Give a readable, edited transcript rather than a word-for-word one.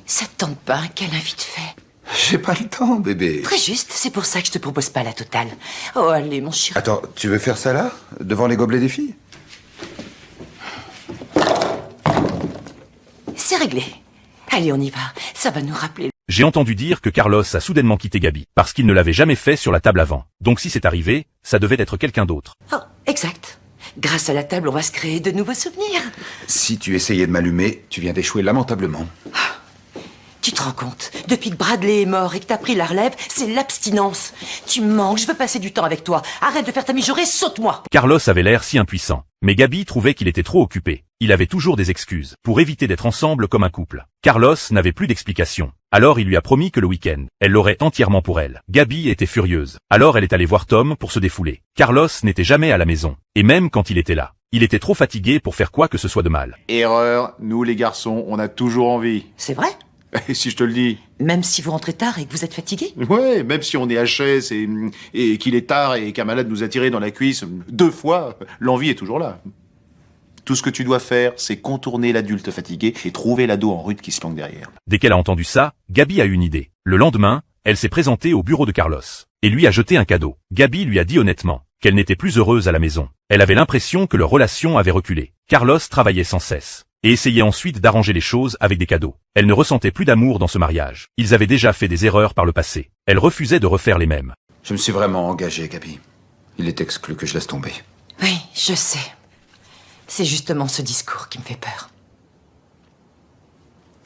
Ça te tente pas, un câlin vite fait? J'ai pas le temps, bébé. Très juste, c'est pour ça que je te propose pas la totale. Oh, allez, mon chéri. Attends, tu veux faire ça là? Devant les gobelets des filles? C'est réglé. Allez, on y va. Ça va nous rappeler. J'ai entendu dire que Carlos a soudainement quitté Gabi, parce qu'il ne l'avait jamais fait sur la table avant. Donc si c'est arrivé, ça devait être quelqu'un d'autre. Oh, exact. Grâce à la table, on va se créer de nouveaux souvenirs. Si tu essayais de m'allumer, tu viens d'échouer lamentablement. Tu te rends compte? Depuis que Bradley est mort et que t'as pris la relève, c'est l'abstinence. Tu me manques, je veux passer du temps avec toi. Arrête de faire ta mijaurée, saute-moi. Carlos avait l'air si impuissant. Mais Gabi trouvait qu'il était trop occupé. Il avait toujours des excuses, pour éviter d'être ensemble comme un couple. Carlos n'avait plus d'explication. Alors il lui a promis que le week-end, elle l'aurait entièrement pour elle. Gabi était furieuse. Alors elle est allée voir Tom pour se défouler. Carlos n'était jamais à la maison. Et même quand il était là, il était trop fatigué pour faire quoi que ce soit de mal. Erreur, nous les garçons, on a toujours envie. C'est vrai? Et si je te le dis? Même si vous rentrez tard et que vous êtes fatigué? Ouais, même si on est HS et qu'il est tard et qu'un malade nous a tiré dans la cuisse 2 fois, l'envie est toujours là. Tout ce que tu dois faire, c'est contourner l'adulte fatigué et trouver l'ado en rude qui se planque derrière. Dès qu'elle a entendu ça, Gabi a eu une idée. Le lendemain, elle s'est présentée au bureau de Carlos et lui a jeté un cadeau. Gabi lui a dit honnêtement qu'elle n'était plus heureuse à la maison. Elle avait l'impression que leur relation avait reculé. Carlos travaillait sans cesse et essayait ensuite d'arranger les choses avec des cadeaux. Elle ne ressentait plus d'amour dans ce mariage. Ils avaient déjà fait des erreurs par le passé. Elle refusait de refaire les mêmes. Je me suis vraiment engagé, Gabi. Il est exclu que je laisse tomber. Oui, je sais. C'est justement ce discours qui me fait peur.